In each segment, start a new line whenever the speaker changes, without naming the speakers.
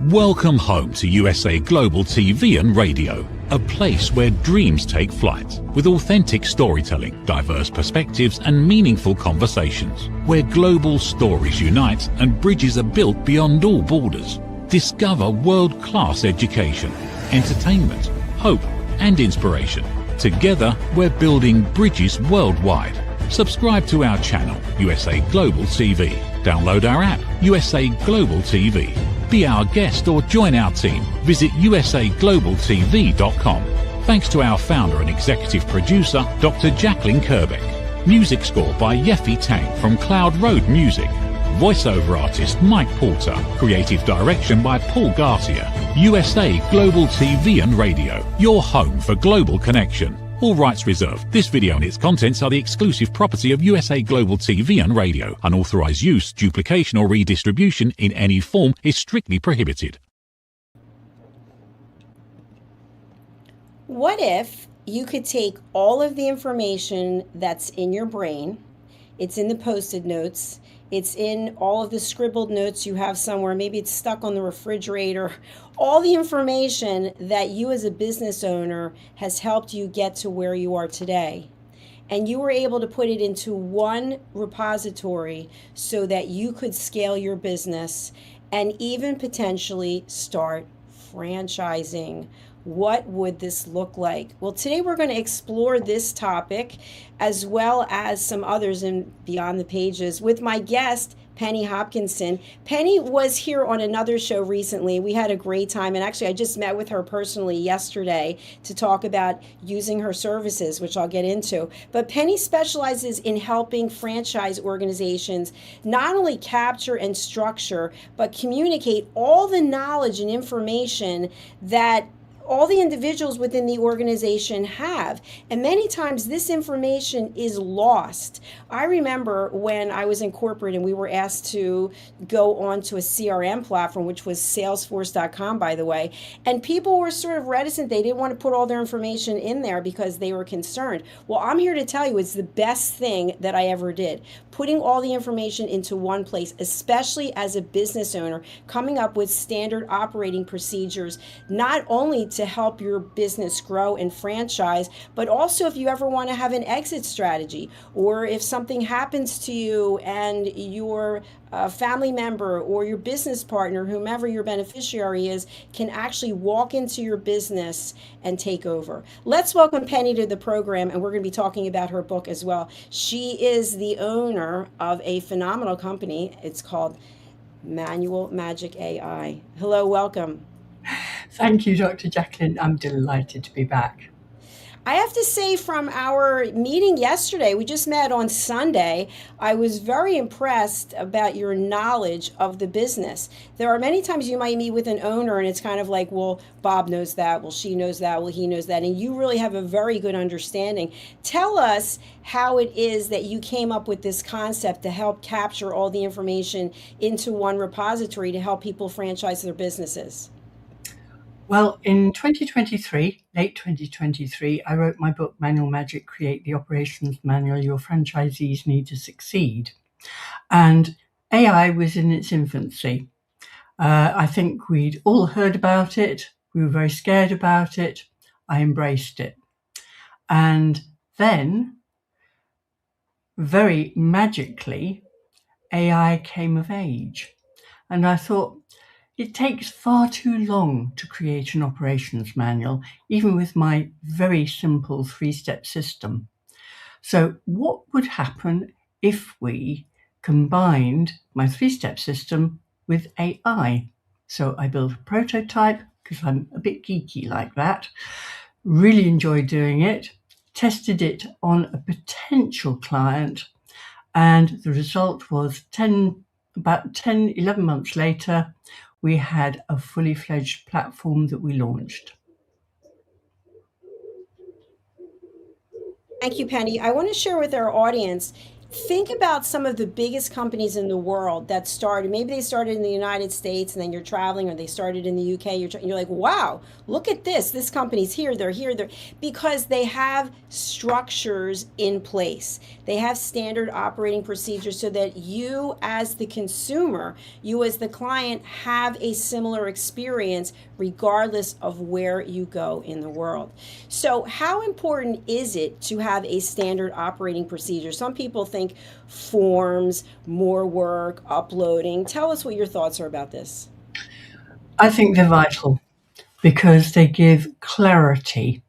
Welcome home to USA Global TV and Radio, a place where dreams take flight, with authentic storytelling, diverse perspectives and meaningful conversations, where global stories unite and bridges are built beyond all borders. Discover world-class education, entertainment, hope and inspiration. Together, we're building bridges worldwide. Subscribe to our channel, USA Global TV. Download our app, USA Global TV. Be our guest or join our team. Visit usaglobaltv.com. Thanks to our founder and executive producer, Dr. Jacalyn Kerbeck. Music score by Yeffy Tang from Cloud Road Music. Voiceover artist Mike Porter. Creative direction by Paul Garcia. USA Global TV and Radio. Your home for global connection. All rights reserved. This video and its contents are the exclusive property of USA Global TV and Radio. Unauthorized use, duplication or redistribution in any form is strictly prohibited.
What if you could take all of the information that's in your brain, it's in the Post-it notes, it's in all of the scribbled notes you have somewhere, maybe it's stuck on the refrigerator, all the information that you as a business owner has helped you get to where you are today. And you were able to put it into one repository so that you could scale your business and even potentially start franchising. What would this look like? Well, today we're going to explore this topic as well as some others in Beyond the Pages with my guest, Penny Hopkinson. Penny was here on another show recently. We had a great time, and actually I just met with her personally yesterday to talk about using her services, which I'll get into. But Penny specializes in helping franchise organizations not only capture and structure, but communicate all the knowledge and information that all the individuals within the organization have. And many times this information is lost. I remember when I was in corporate and we were asked to go onto a CRM platform, which was Salesforce.com, by the way, and people were sort of reticent. They didn't want to put all their information in there because they were concerned. Well, I'm here to tell you it's the best thing that I ever did. Putting all the information into one place, especially as a business owner, coming up with standard operating procedures, not only to help your business grow and franchise, but also if you ever want to have an exit strategy, or if something happens to you and your family member or your business partner, whomever your beneficiary is, can actually walk into your business and take over. Let's welcome Penny to the program, and we're going to be talking about her book as well. She is the owner of a phenomenal company. It's called Manual Magic AI. Hello, welcome.
Thank you, Dr. Jacalyn. I'm delighted to be back.
I have to say, from our meeting yesterday, we just met on Sunday, I was very impressed about your knowledge of the business. There are many times you might meet with an owner and it's kind of like, well, Bob knows that, well, she knows that, well, he knows that, and you really have a very good understanding. Tell us how it is that you came up with this concept to help capture all the information into one repository to help people franchise their businesses.
Well, in 2023, late 2023, I wrote my book, Manual Magic, Create the Operations Manual Your Franchisees Need to Succeed. And AI was in its infancy. I think we'd all heard about it. We were very scared about it. I embraced it. And then, very magically, AI came of age. And I thought, it takes far too long to create an operations manual, even with my very simple 3-step system. So what would happen if we combined my 3-step system with AI? So I built a prototype, because I'm a bit geeky like that, really enjoyed doing it, tested it on a potential client, and the result was about 10, 11 months later, we had a fully fledged platform that we launched.
Thank you, Penny. I want to share with our audience, Think about some of the biggest companies in the world that started. Maybe they started in the United States, and then you're traveling, or they started in the UK. You're like, wow, look at this. This company's here. They're here. They're because they have structures in place. They have standard operating procedures so that you, as the consumer, you as the client, have a similar experience regardless of where you go in the world. So, how important is it to have a standard operating procedure? Some people think forms, more work, uploading. Tell us what your thoughts are about this.
I think they're vital because they give clarity.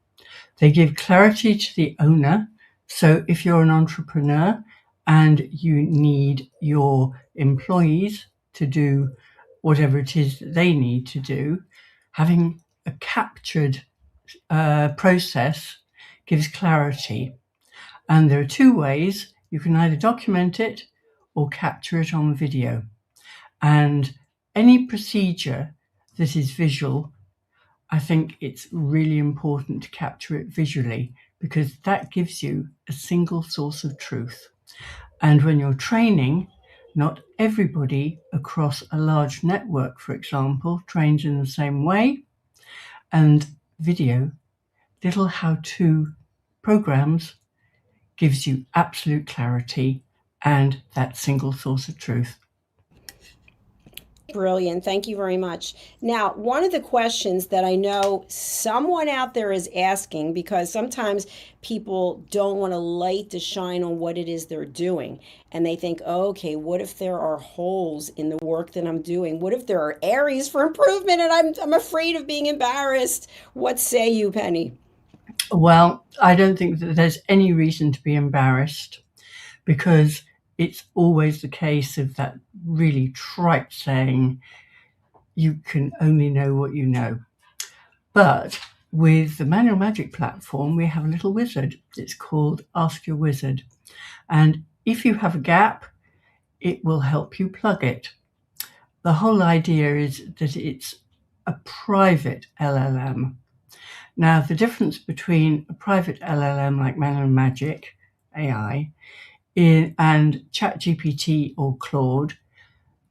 They give clarity to the owner. So if you're an entrepreneur and you need your employees to do whatever it is that they need to do, having a captured process gives clarity. And there are two ways. You can either document it or capture it on video. And any procedure that is visual, I think it's really important to capture it visually because that gives you a single source of truth. And when you're training, not everybody across a large network, for example, trains in the same way. And video, little how-to programs, gives you absolute clarity and that single source of truth.
Brilliant. Thank you very much. Now, one of the questions that I know someone out there is asking, because sometimes people don't want to light the shine on what it is they're doing. And they think, oh, okay, what if there are holes in the work that I'm doing? What if there are areas for improvement and I'm afraid of being embarrassed? What say you, Penny?
Well, I don't think that there's any reason to be embarrassed because it's always the case of that really trite saying, you can only know what you know. But with the Manual Magic platform, we have a little wizard. It's called Ask Your Wizard. And if you have a gap, it will help you plug it. The whole idea is that it's a private LLM. Now, the difference between a private LLM like Manual Magic AI and ChatGPT or Claude,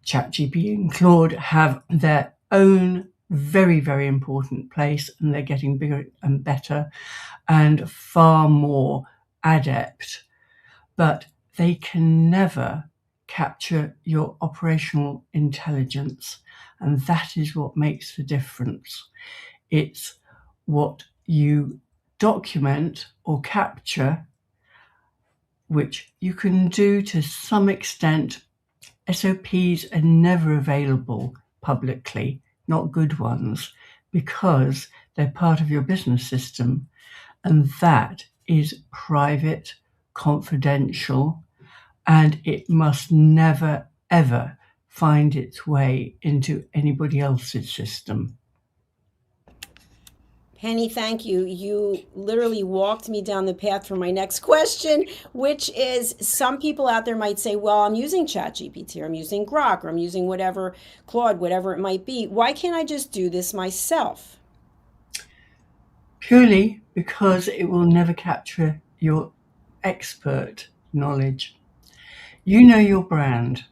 ChatGPT and Claude have their own very, very important place, and they're getting bigger and better and far more adept. But they can never capture your operational intelligence, and that is what makes the difference. It's what you document or capture, which you can do to some extent. SOPs are never available publicly, not good ones, because they're part of your business system, and that is private, confidential, and it must never, ever find its way into anybody else's system.
Penny, thank you. You literally walked me down the path for my next question, which is some people out there might say, well, I'm using ChatGPT, or I'm using Grok, or I'm using whatever, Claude, whatever it might be. Why can't I just do this myself?
Purely because it will never capture your expert knowledge. You know your brand.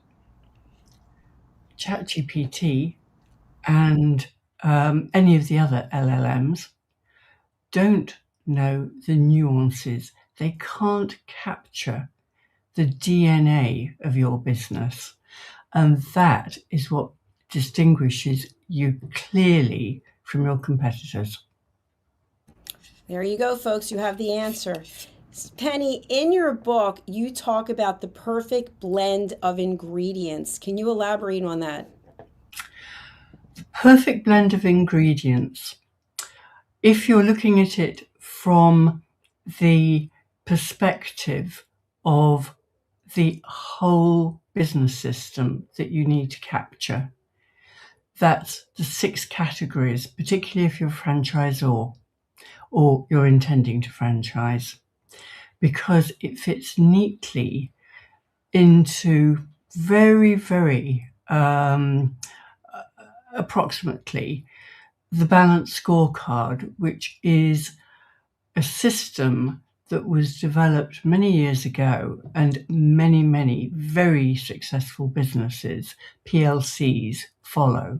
ChatGPT and any of the other LLMs don't know the nuances. They can't capture the DNA of your business. And that is what distinguishes you clearly from your competitors.
There you go, folks. You have the answer. Penny, in your book, you talk about the perfect blend of ingredients. Can you elaborate on that?
Perfect blend of ingredients. If you're looking at it from the perspective of the whole business system that you need to capture, that's the 6 categories, particularly if you're a franchisor or you're intending to franchise, because it fits neatly into very, very approximately the balanced scorecard, which is a system that was developed many years ago, and many, many very successful businesses, PLCs, follow.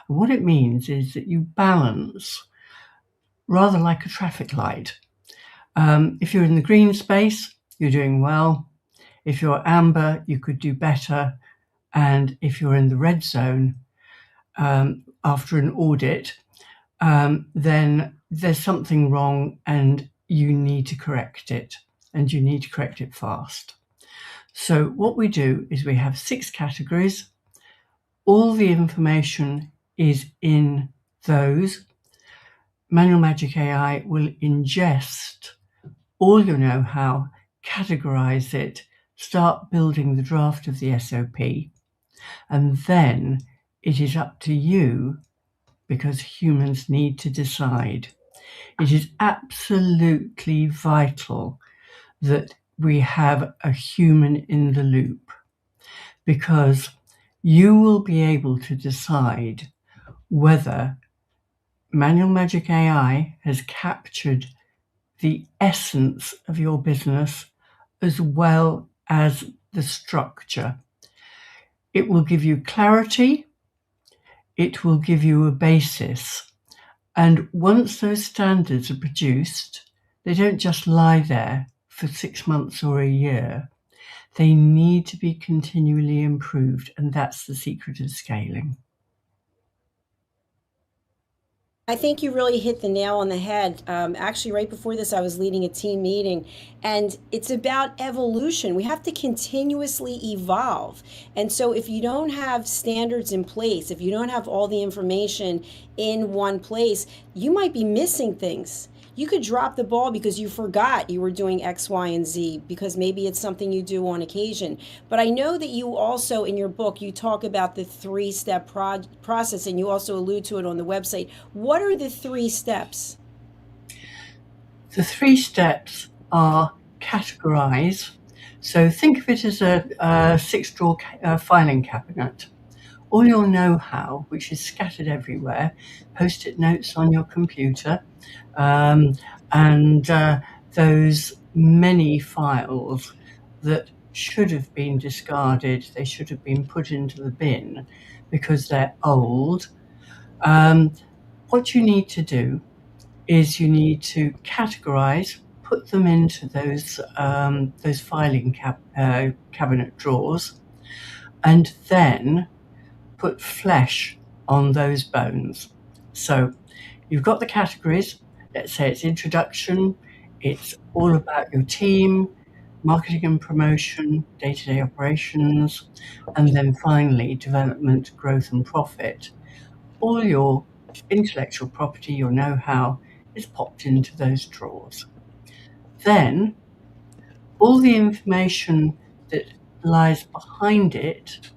And what it means is that you balance rather like a traffic light. If you're in the green space, you're doing well. If you're amber, you could do better. And if you're in the red zone, after an audit, then there's something wrong and you need to correct it, and you need to correct it fast. So what we do is we have 6 categories. All the information is in those. Manual Magic AI will ingest all your know-how, categorize it, start building the draft of the SOP, and then it is up to you, because humans need to decide. It is absolutely vital that we have a human in the loop, because you will be able to decide whether Manual Magic AI has captured the essence of your business as well as the structure. It will give you clarity. It will give you a basis. And once those standards are produced, they don't just lie there for 6 months or a year. They need to be continually improved, and that's the secret of scaling.
I think you really hit the nail on the head. Actually, right before this, I was leading a team meeting, and it's about evolution. We have to continuously evolve. And so, if you don't have standards in place, if you don't have all the information in one place, you might be missing things. You could drop the ball because you forgot you were doing X, Y, and Z, because maybe it's something you do on occasion. But I know that you also, in your book, you talk about the 3-step process, and you also allude to it on the website. What are the 3 steps?
The 3 steps are categorize. So think of it as a 6-drawer filing cabinet. All your know-how, which is scattered everywhere, post-it notes on your computer, and those many files that should have been discarded, they should have been put into the bin because they're old. What you need to do is you need to categorize, put them into those filing cabinet drawers, and then put flesh on those bones. So you've got the categories. Let's say it's introduction, it's all about your team, marketing and promotion, day-to-day operations, and then finally development, growth and profit. All your intellectual property, your know-how, is popped into those drawers. Then all the information that lies behind it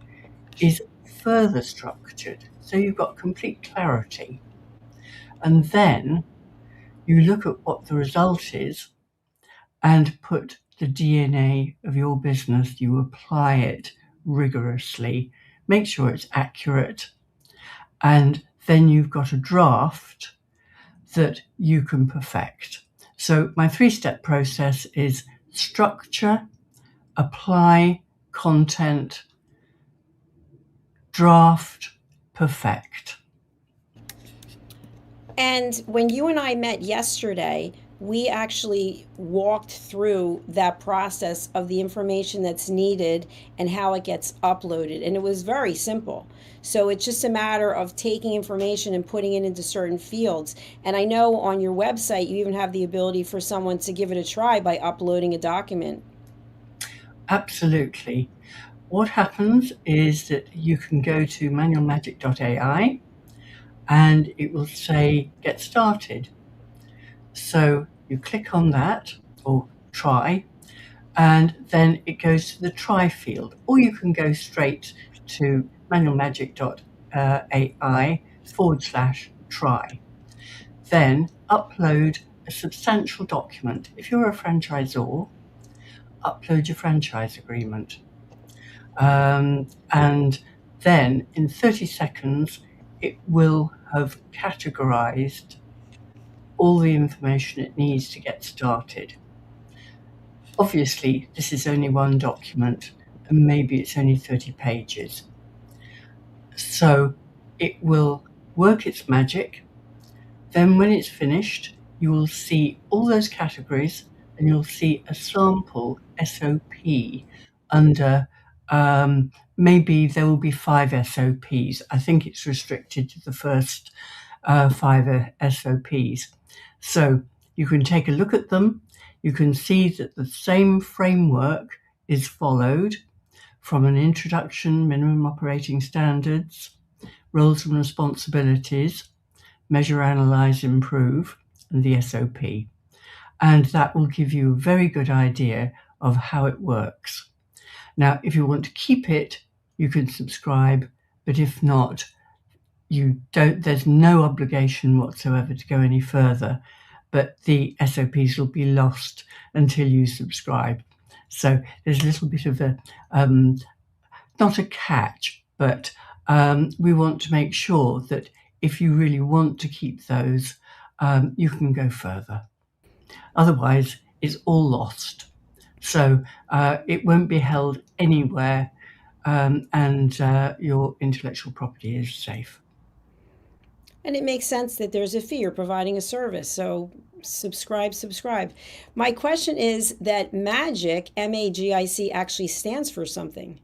is further structured, so you've got complete clarity. And then you look at what the result is and put the DNA of your business, you apply it rigorously, make sure it's accurate, and then you've got a draft that you can perfect. So my 3-step process is structure, apply, content, draft, perfect.
And when you and I met yesterday, we actually walked through that process of the information that's needed and how it gets uploaded. And it was very simple. So it's just a matter of taking information and putting it into certain fields. And I know on your website, you even have the ability for someone to give it a try by uploading a document.
Absolutely. What happens is that you can go to manualmagic.ai and it will say get started. So you click on that, or try, and then it goes to the try field, or you can go straight to manualmagic.ai/try. Then upload a substantial document. If you're a franchisor, upload your franchise agreement. And then in 30 seconds, it will have categorized all the information it needs to get started. Obviously, this is only one document, and maybe it's only 30 pages. So it will work its magic. Then when it's finished, you will see all those categories, and you'll see a sample SOP under, maybe there will be 5 SOPs. I think it's restricted to the first 5 SOPs. So you can take a look at them. You can see that the same framework is followed from an introduction, minimum operating standards, roles and responsibilities, measure, analyze, improve, and the SOP. And that will give you a very good idea of how it works. Now, if you want to keep it, you can subscribe, but if not, there's no obligation whatsoever to go any further, but the SOPs will be lost until you subscribe. So there's a little bit of a, not a catch, but we want to make sure that if you really want to keep those, you can go further. Otherwise, it's all lost. So it won't be held anywhere, and your intellectual property is safe.
And it makes sense that there's a fee. You're providing a service. So subscribe. My question is that MAGIC, MAGIC, actually stands for something.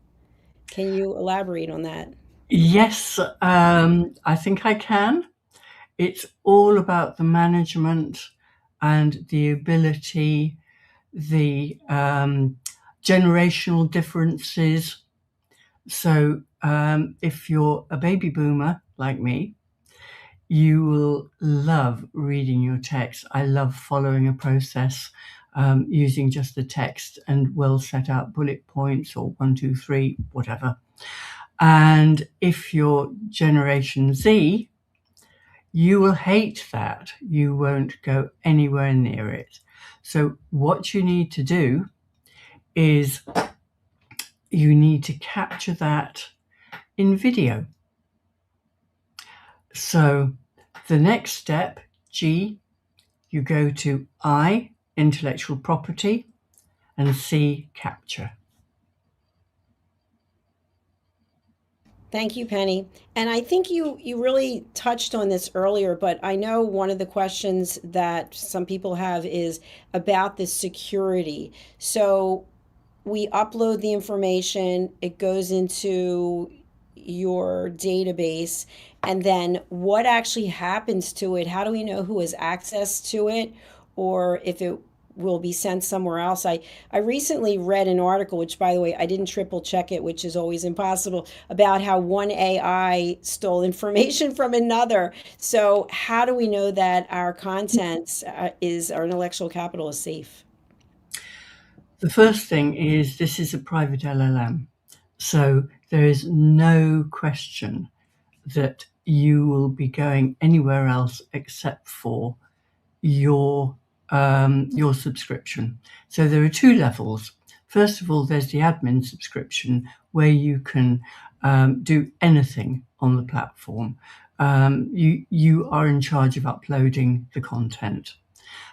Can you elaborate on that?
Yes, I think I can. It's all about the management and the ability, the generational differences. So if you're a baby boomer like me, you will love reading your text. I love following a process using just the text and well set out bullet points or 1, 2, 3, whatever. And if you're Generation Z, you will hate that. You won't go anywhere near it. So what you need to do is you need to capture that in video. So the next step, G, you go to I, intellectual property, and C, capture.
Thank you, Penny. And I think you really touched on this earlier, but I know one of the questions that some people have is about the security. So we upload the information, it goes into your database, and then what actually happens to it? How do we know who has access to it, or if it will be sent somewhere else? I recently read an article, which, by the way, I didn't triple check it, which is always impossible, about how one AI stole information from another. So how do we know that our content our intellectual capital is safe?
The first thing is this is a private LLM. So there is no question that you will be going anywhere else except for your subscription. So there are 2 levels. First of all, there's the admin subscription where you can do anything on the platform. You are in charge of uploading the content.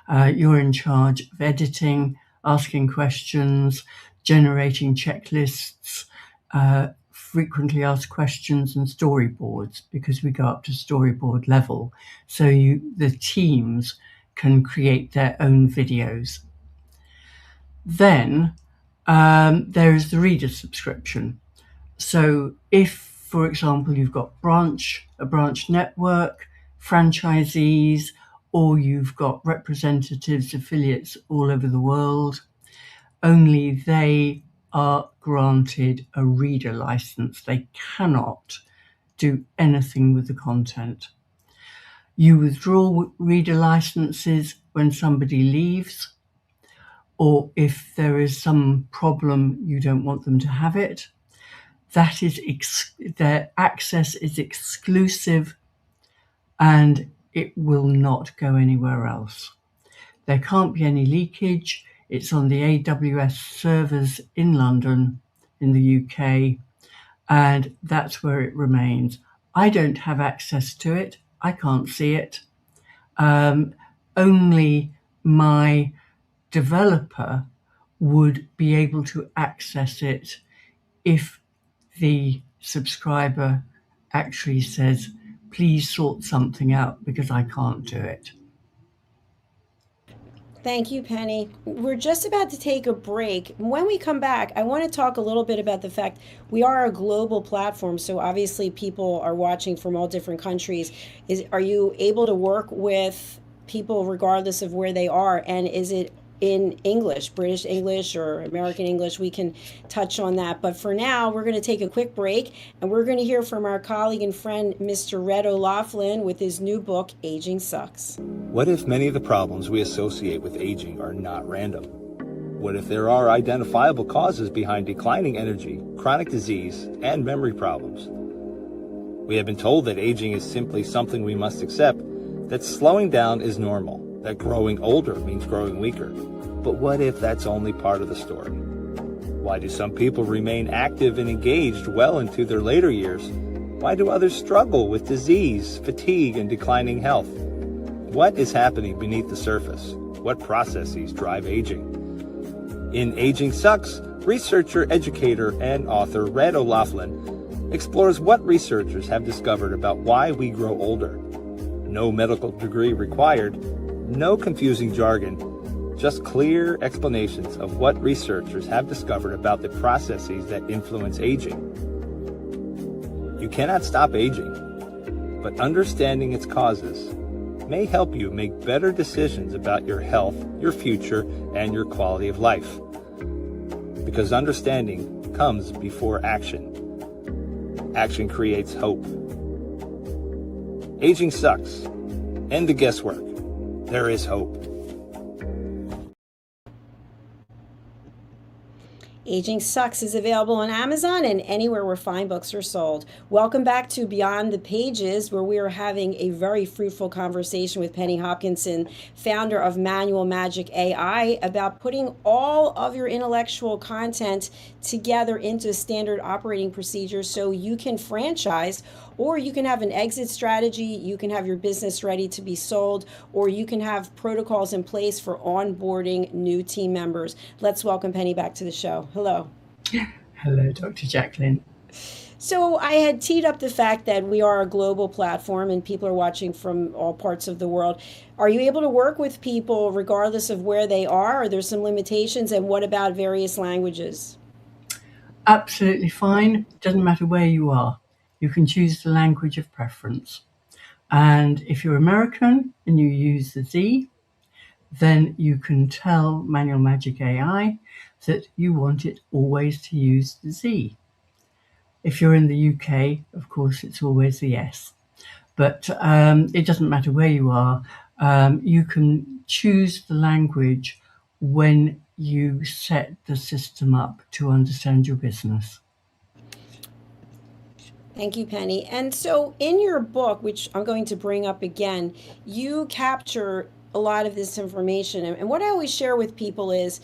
You're in charge of editing, asking questions, generating checklists, frequently asked questions, and storyboards, because we go up to storyboard level. So the teams can create their own videos. Then there is the reader subscription. So if, for example, you've got a branch network, franchisees, or you've got representatives, affiliates all over the world, only they are granted a reader license. They cannot do anything with the content. You withdraw reader licenses when somebody leaves, or if there is some problem you don't want them to have it. That is their access is exclusive, and it will not go anywhere else. There can't be any leakage. It's on the AWS servers in London, in the UK, and that's where it remains. I don't have access to it. I can't see it. Only my developer would be able to access it if the subscriber actually says, please sort something out because I can't do it.
Thank you, Penny. We're just about to take a break. When we come back, I want to talk a little bit about the fact we are a global platform, so obviously people are watching from all different countries. Are you able to work with people regardless of where they are, and is it in English, British English or American English? We can touch on that. But for now, we're going to take a quick break, and we're going to hear from our colleague and friend, Mr. Red O'Loughlin, with his new book, Aging Sucks.
What if many of the problems we associate with aging are not random? What if there are identifiable causes behind declining energy, chronic disease, and memory problems? We have been told that aging is simply something we must accept, that slowing down is normal, that growing older means growing weaker. But what if that's only part of the story? Why do some people remain active and engaged well into their later years? Why do others struggle with disease, fatigue, and declining health? What is happening beneath the surface? What processes drive aging? In Aging Sucks, researcher, educator, and author Red O'Loughlin explores what researchers have discovered about why we grow older. No medical degree required, no confusing jargon, just clear explanations of what researchers have discovered about the processes that influence aging. You cannot stop aging, but understanding its causes may help you make better decisions about your health, your future, and your quality of life. Because understanding comes before action. Action creates hope. Aging sucks. End the guesswork. There is hope.
Aging Sucks is available on Amazon and anywhere where fine books are sold. Welcome back to Beyond the Pages, where we are having a very fruitful conversation with Penny Hopkinson, founder of Manual Magic AI, about putting all of your intellectual content together into standard operating procedures so you can franchise, or you can have an exit strategy, you can have your business ready to be sold, or you can have protocols in place for onboarding new team members. Let's welcome Penny back to the show. Hello.
Hello, Dr. Jacalyn.
So I had teed up the fact that we are a global platform and people are watching from all parts of the world. Are you able to work with people regardless of where they are? Are there some limitations? And what about various languages?
Absolutely fine. Doesn't matter where you are. You can choose the language of preference. And if you're American and you use the Z, then you can tell Manual Magic AI that you want it always to use the Z. If you're in the UK, of course, it's always the S. But it doesn't matter where you are. You can choose the language when you set the system up to understand your business.
Thank you, Penny. And so in your book, which I'm going to bring up again, you capture a lot of this information. And what I always share with people is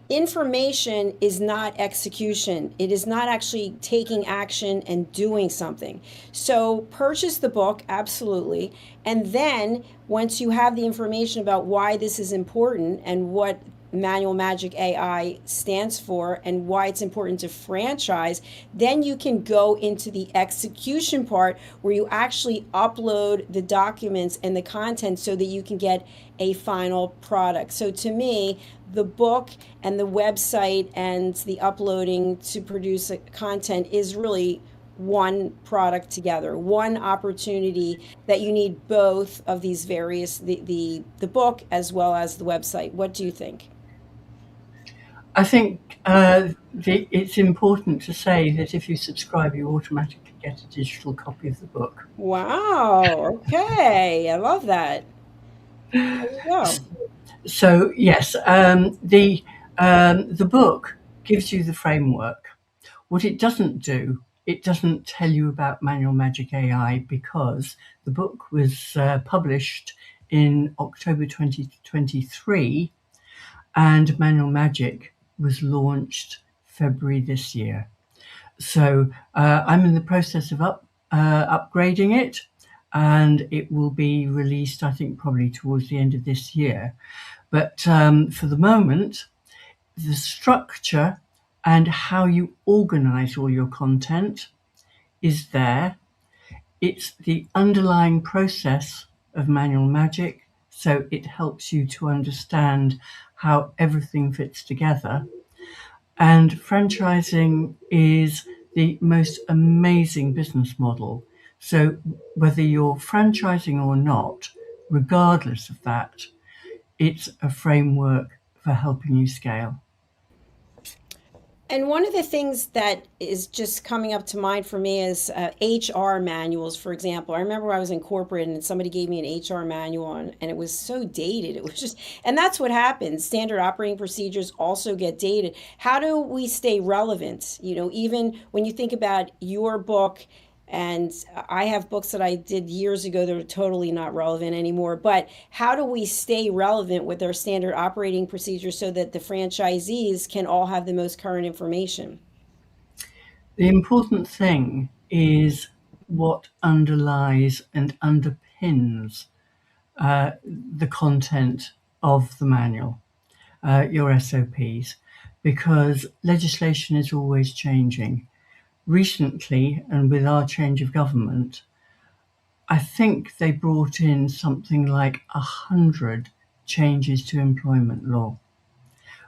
information is not execution. It is not actually taking action and doing something. So purchase the book, absolutely. And then once you have the information about why this is important and what Manual Magic AI stands for and why it's important to franchise, then you can go into the execution part where you actually upload the documents and the content so that you can get a final product. So to me, the book and the website and the uploading to produce content is really one product together, one opportunity that you need both of these various, the book as well as the website. What do you think?
I think it's important to say that if you subscribe, you automatically get a digital copy of the book.
Wow. Okay. I love that. There you go.
So yes, the book gives you the framework. What it doesn't do, it doesn't tell you about Manual Magic AI because the book was published in October 2023 and Manual Magic was launched February this year. So I'm in the process of upgrading it, and it will be released, I think, probably towards the end of this year. But for the moment, the structure and how you organize all your content is there. It's the underlying process of manual magic, so it helps you to understand how everything fits together. And franchising is the most amazing business model. So whether you're franchising or not, regardless of that, it's a framework for helping you scale.
And one of the things that is just coming up to mind for me is HR manuals, for example. I remember I was in corporate and somebody gave me an HR manual and it was so dated. It was just, and that's what happens. Standard operating procedures also get dated. How do we stay relevant? You know, even when you think about your book, and I have books that I did years ago that are totally not relevant anymore. But how do we stay relevant with our standard operating procedures so that the franchisees can all have the most current information?
The important thing is what underlies and underpins the content of the manual, your SOPs, because legislation is always changing. Recently, and with our change of government, I think they brought in something like 100 changes to employment law,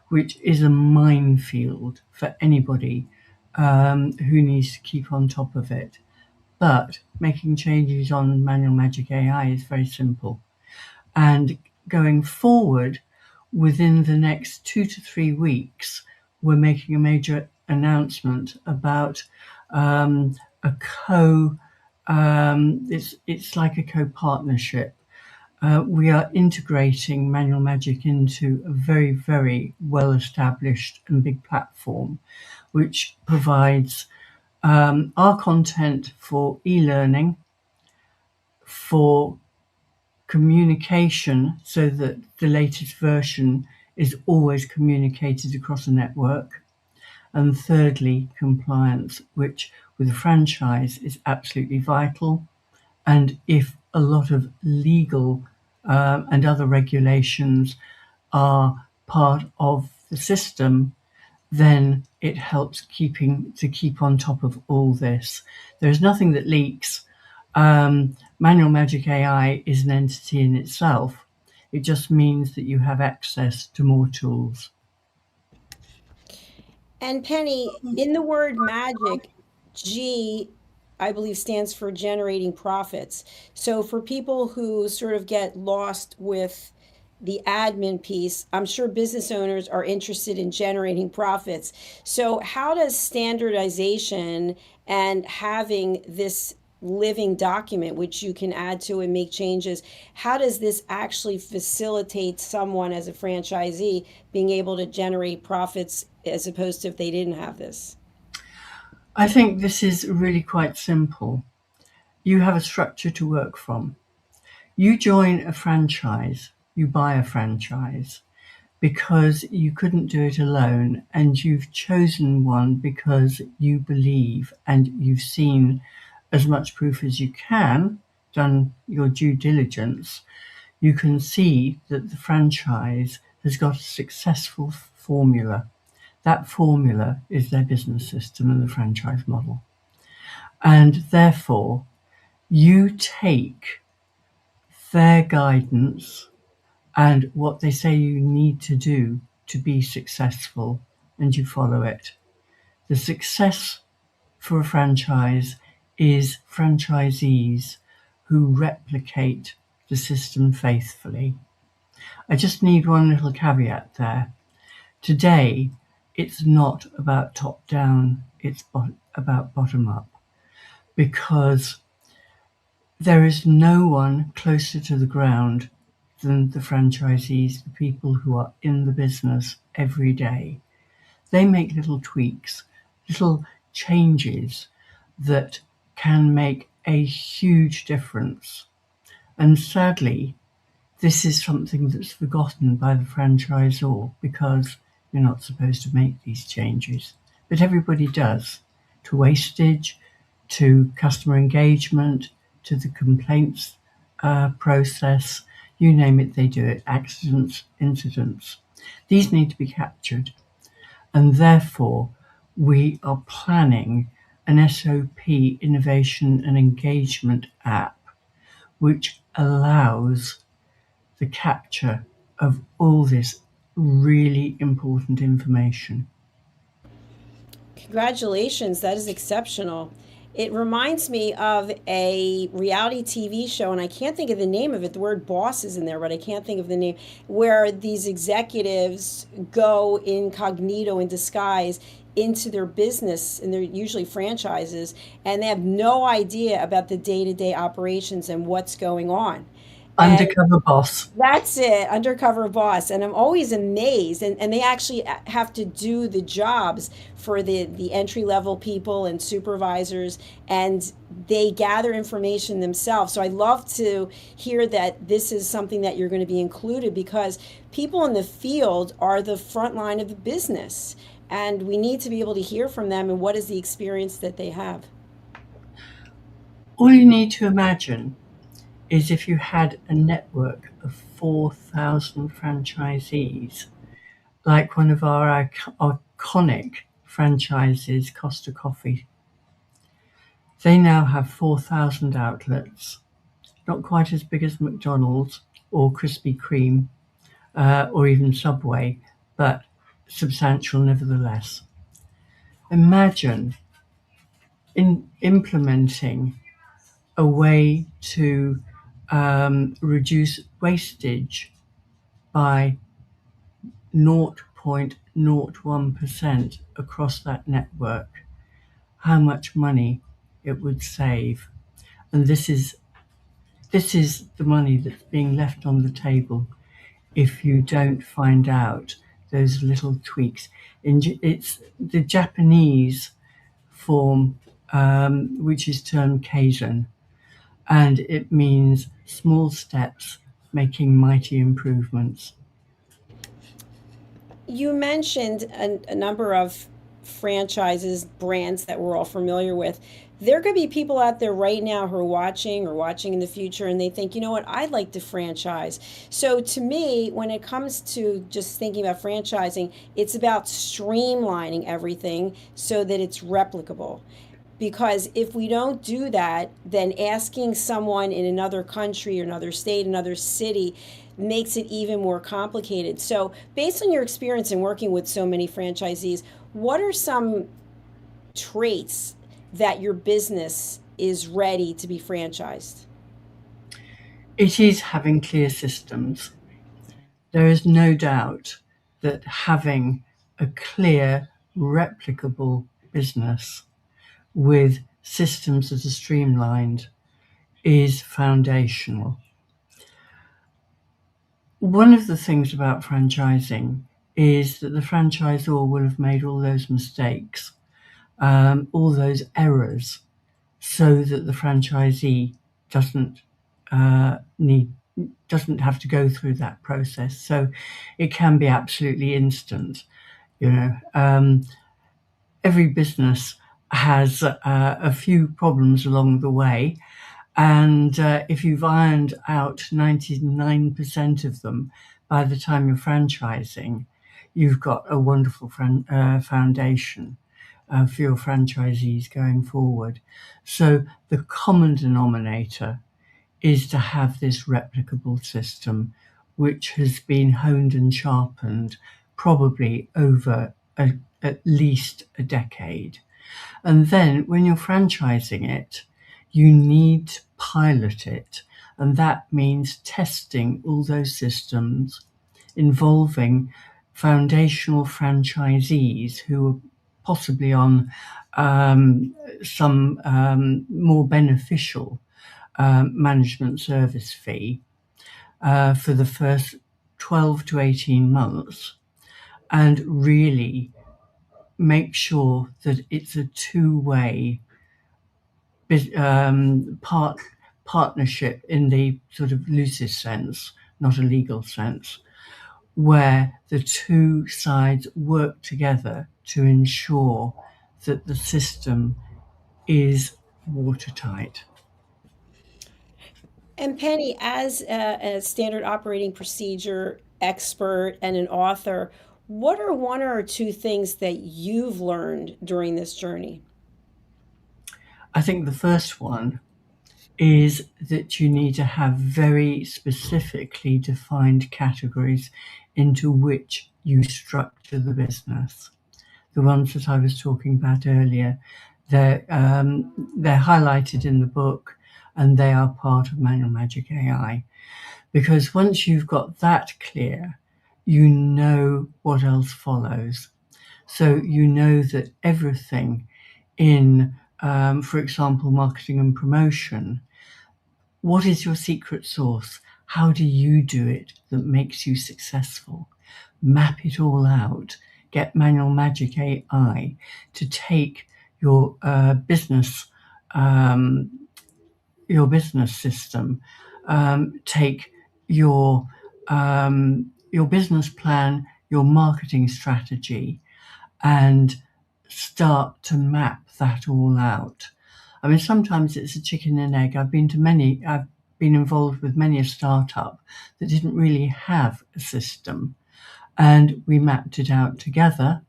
which is a minefield for anybody who needs to keep on top of it. But making changes on Manual Magic AI is very simple. And going forward, within the next 2 to 3 weeks, we're making a major announcement about a it's like a co-partnership. We are integrating Manual Magic into a very, very well-established and big platform, which provides our content for e-learning, for communication, so that the latest version is always communicated across a network, and thirdly, compliance, which with a franchise is absolutely vital. And if a lot of legal and other regulations are part of the system, then it helps keep on top of all this. There's nothing that leaks. Manual Magic AI is an entity in itself. It just means that you have access to more tools.
And Penny, in the word magic, G, I believe, stands for generating profits. So for people who sort of get lost with the admin piece, I'm sure business owners are interested in generating profits. So how does standardization and having this living document, which you can add to and make changes, how does this actually facilitate someone as a franchisee being able to generate profits as opposed to if they didn't have this?
I think this is really quite simple. You have a structure to work from. You join a franchise, you buy a franchise because you couldn't do it alone, and you've chosen one because you believe and you've seen as much proof as you can, done your due diligence. You can see that the franchise has got a successful formula. That formula is their business system and the franchise model. And therefore, you take their guidance and what they say you need to do to be successful, and you follow it. The success for a franchise is franchisees who replicate the system faithfully. I just need one little caveat there. Today, it's not about top down, it's about bottom up, because there is no one closer to the ground than the franchisees, the people who are in the business every day. They make little tweaks, little changes that can make a huge difference. And sadly, this is something that's forgotten by the franchisor because you're not supposed to make these changes. But everybody does, to wastage, to customer engagement, to the complaints process, you name it, they do it, accidents, incidents. These need to be captured. And therefore, we are planning an SOP innovation and engagement app which allows the capture of all this really important information.
Congratulations, that is exceptional. It reminds me of a reality TV show, and I can't think of the name of it. The word boss is in there, but I can't think of the name, where these executives go incognito in disguise into their business, and they're usually franchises, and they have no idea about the day to day operations and what's going on. And
Undercover boss.
that's it, undercover boss. And I'm always amazed. And they actually have to do the jobs for the entry level people and supervisors, and they gather information themselves. So I love to hear that this is something that you're going to be included, because people in the field are the front line of the business. And we need to be able to hear from them and what is the experience that they have.
All you need to imagine is if you had a network of 4,000 franchisees, like one of our iconic franchises, Costa Coffee. They now have 4,000 outlets, not quite as big as McDonald's or Krispy Kreme or even Subway, but substantial nevertheless. Imagine implementing a way to reduce wastage by 0.01% across that network, how much money it would save. And this is the money that's being left on the table if you don't find out those little tweaks. It's the Japanese form, which is termed Kaizen, and it means small steps making mighty improvements.
You mentioned a number of franchises, brands that we're all familiar with. There could be people out there right now who are watching or watching in the future, and they think, you know what, I'd like to franchise. So to me, when it comes to just thinking about franchising, it's about streamlining everything so that it's replicable. Because if we don't do that, then asking someone in another country or another state, another city, makes it even more complicated. So, based on your experience in working with so many franchisees, what are some traits that your business is ready to be franchised?
It is having clear systems. There is no doubt that having a clear, replicable business with systems that are streamlined is foundational. One of the things about franchising is that the franchisor will have made all those mistakes, all those errors, so that the franchisee doesn't have to go through that process. So it can be absolutely instant. Every business has a few problems along the way, and if you've ironed out 99% of them by the time you're franchising, you've got a wonderful foundation for your franchisees going forward. So the common denominator is to have this replicable system, which has been honed and sharpened probably over at least a decade. And then when you're franchising it, you need to pilot it. And that means testing all those systems, involving foundational franchisees who are possibly on some more beneficial management service fee for the first 12 to 18 months, and really make sure that it's a two-way partnership in the sort of loosest sense, not a legal sense, where the two sides work together to ensure that the system is watertight.
And Penny, as a standard operating procedure expert and an author, What are one or two things that you've learned during this journey?
I think the first one is that you need to have very specifically defined categories into which you structure the business. The ones that I was talking about earlier, they're highlighted in the book, and they are part of Manual Magic AI. Because once you've got that clear, you know what else follows. So you know that everything in, for example, marketing and promotion, what is your secret sauce? How do you do it that makes you successful? Map it all out. Get Manual Magic AI to take your business system, take your business plan, your marketing strategy, and start to map that all out. I mean, sometimes it's a chicken and egg. I've been involved with many a startup that didn't really have a system, and we mapped it out together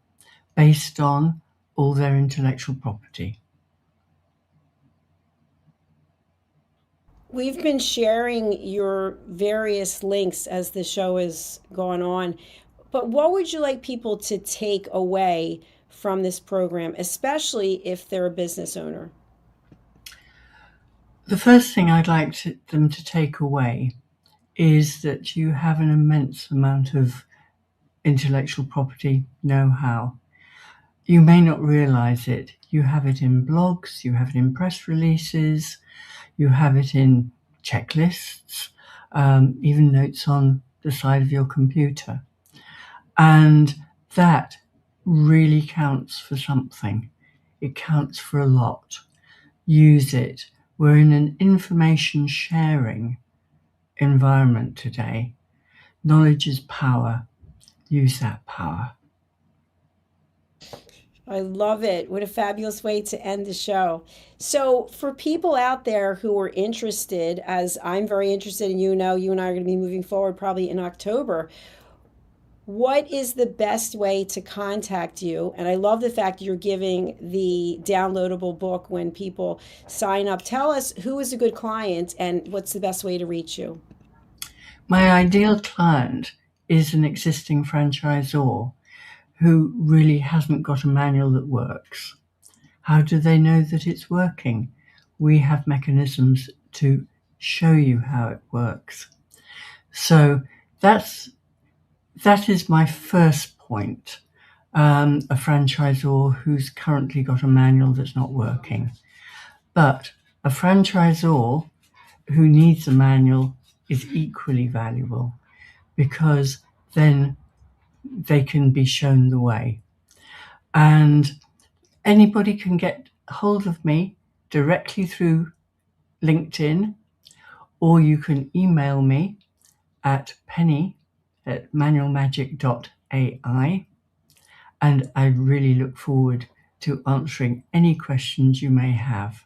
based on all their intellectual property.
We've been sharing your various links as the show has gone on, but what would you like people to take away from this program, especially if they're a business owner?
The first thing I'd like them to take away is that you have an immense amount of intellectual property know-how. You may not realize it. You have it in blogs, you have it in press releases, you have it in checklists, even notes on the side of your computer. And that really counts for something. It counts for a lot. Use it. We're in an information sharing environment today. Knowledge is power. Use that power.
I love it. What a fabulous way to end the show. So, for people out there who are interested, as I'm very interested, and you and I are going to be moving forward probably in October, what is the best way to contact you? And I love the fact you're giving the downloadable book when people sign up. Tell us who is a good client and what's the best way to reach you.
My ideal client is an existing franchisor who really hasn't got a manual that works. How do they know that it's working? We have mechanisms to show you how it works. So that is my first point. A franchisor who's currently got a manual that's not working. But a franchisor who needs a manual is equally valuable, because then they can be shown the way. And anybody can get hold of me directly through LinkedIn, or you can email me at penny@manualmagic.ai, and I really look forward to answering any questions you may have.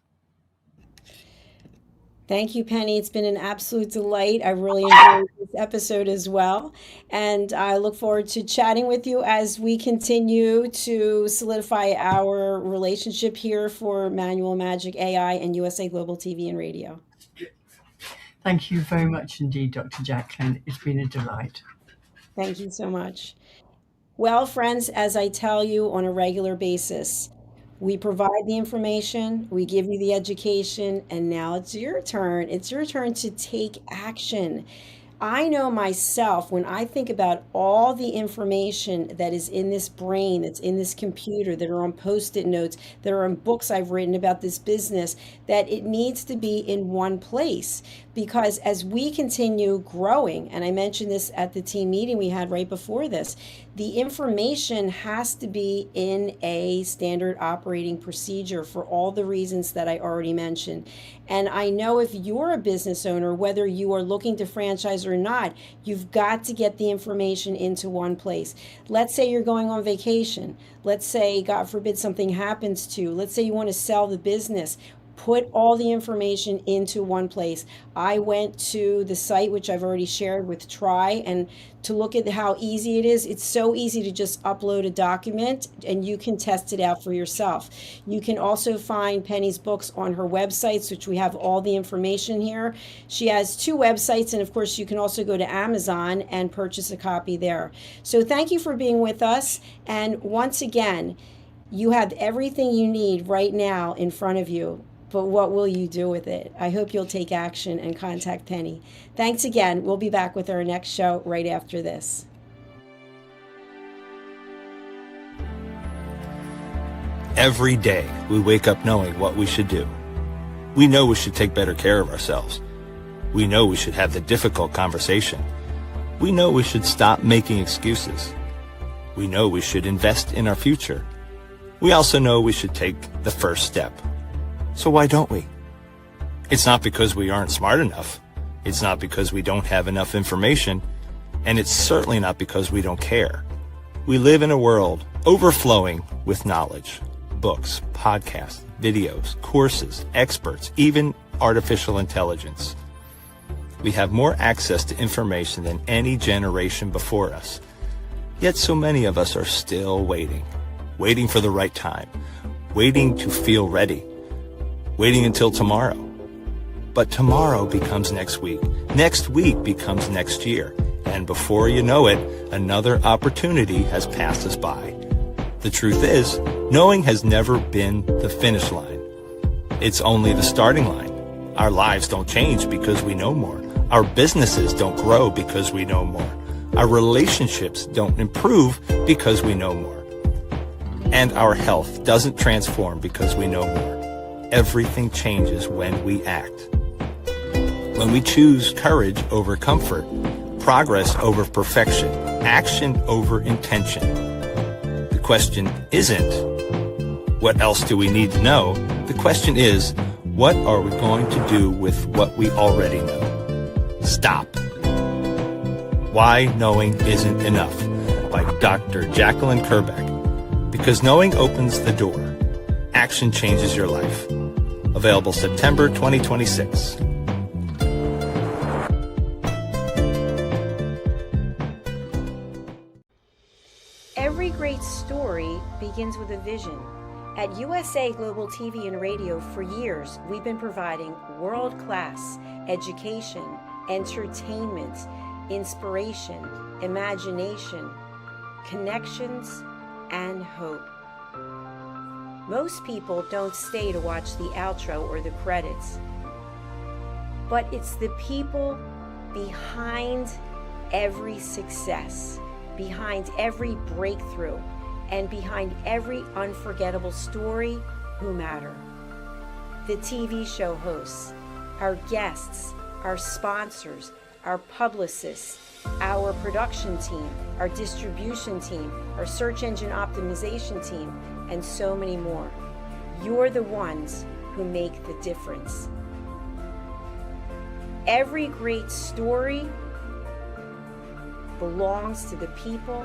Thank you, Penny. It's been an absolute delight. I really enjoyed this episode as well. And I look forward to chatting with you as we continue to solidify our relationship here for Manual Magic AI and USA Global TV and Radio.
Thank you very much indeed, Dr. Jacalyn. It's been a delight.
Thank you so much. Well, friends, as I tell you on a regular basis, we provide the information, we give you the education, and now it's your turn. It's your turn to take action. I know myself, when I think about all the information that is in this brain, that's in this computer, that are on post-it notes, that are on books I've written about this business, that it needs to be in one place. Because as we continue growing, and I mentioned this at the team meeting we had right before this, the information has to be in a standard operating procedure for all the reasons that I already mentioned. And I know if you're a business owner, whether you are looking to franchise or not, you've got to get the information into one place. Let's say you're going on vacation. Let's say, God forbid, something happens to you. Let's say you want to sell the business. Put all the information into one place. I went to the site, which I've already shared with Try, and to look at how easy it is. It's so easy to just upload a document and you can test it out for yourself. You can also find Penny's books on her websites, which we have all the information here. She has 2 websites, and of course you can also go to Amazon and purchase a copy there. So thank you for being with us. And once again, you have everything you need right now in front of you. But what will you do with it? I hope you'll take action and contact Penny. Thanks again. We'll be back with our next show right after this.
Every day, we wake up knowing what we should do. We know we should take better care of ourselves. We know we should have the difficult conversation. We know we should stop making excuses. We know we should invest in our future. We also know we should take the first step. So why don't we? It's not because we aren't smart enough. It's not because we don't have enough information. And it's certainly not because we don't care. We live in a world overflowing with knowledge. Books, podcasts, videos, courses, experts, even artificial intelligence. We have more access to information than any generation before us. Yet so many of us are still waiting for the right time, waiting to feel ready. Waiting until tomorrow. But tomorrow becomes next week. Next week becomes next year. And before you know it, another opportunity has passed us by. The truth is, knowing has never been the finish line. It's only the starting line. Our lives don't change because we know more. Our businesses don't grow because we know more. Our relationships don't improve because we know more. And our health doesn't transform because we know more. Everything changes when we act. When we choose courage over comfort, progress over perfection, action over intention. The question isn't, what else do we need to know? The question is, what are we going to do with what we already know? Stop. Why Knowing Isn't Enough by Dr. Jacalyn Kerbeck. Because knowing opens the door. Action changes your life. Available September 2026.
Every great story begins with a vision. At USA Global TV and Radio for years, we've been providing world-class education, entertainment, inspiration, imagination, connections, and hope. Most people don't stay to watch the outro or the credits, but it's the people behind every success, behind every breakthrough, and behind every unforgettable story who matter. The TV show hosts, our guests, our sponsors, our publicists, our production team, our distribution team, our search engine optimization team, and so many more. You're the ones who make the difference. Every great story belongs to the people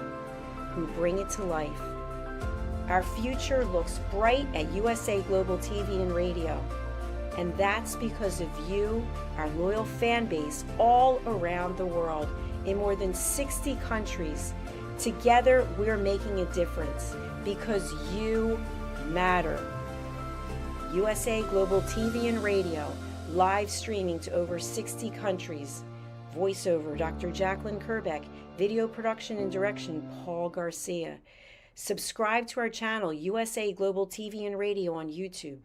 who bring it to life. Our future looks bright at USA Global TV and Radio, and that's because of you, our loyal fan base all around the world in more than 60 countries. Together, we're making a difference because you matter. USA Global TV and Radio, live streaming to over 60 countries. Voiceover, Dr. Jacalyn Kerbeck. Video production and direction, Paul Garcia. Subscribe to our channel, USA Global TV and Radio on YouTube.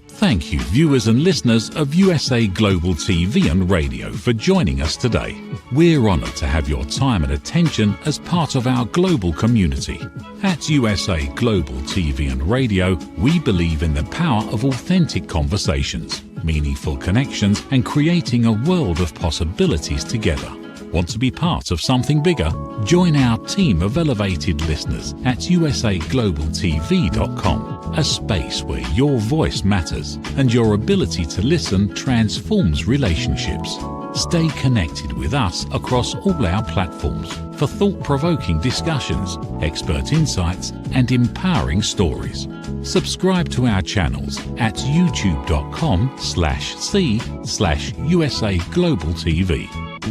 Thank you, viewers and listeners of USA Global TV and Radio, for joining us today. We're honoured to have your time and attention as part of our global community. At USA Global TV and Radio, we believe in the power of authentic conversations, meaningful connections, and creating a world of possibilities together. Want to be part of something bigger? Join our team of elevated listeners at usaglobaltv.com, a space where your voice matters and your ability to listen transforms relationships. Stay connected with us across all our platforms for thought-provoking discussions, expert insights, and empowering stories. Subscribe to our channels at youtube.com/c/USA Global TV.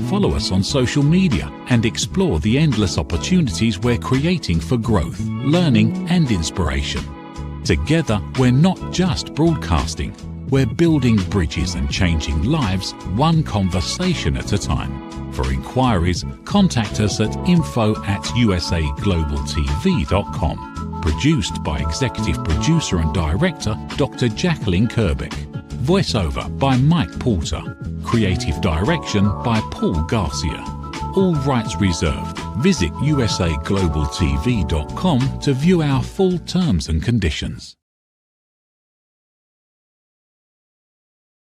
Follow us on social media and explore the endless opportunities we're creating for growth, learning, and inspiration. Together, we're not just broadcasting, we're building bridges and changing lives one conversation at a time. For inquiries, contact us at info@usaglobaltv.com. Produced by Executive Producer and Director Dr. Jacalyn Kerbeck. Voiceover by Mike Porter. Creative Direction by Paul Garcia. All rights reserved. Visit usaglobaltv.com to view our full terms and conditions.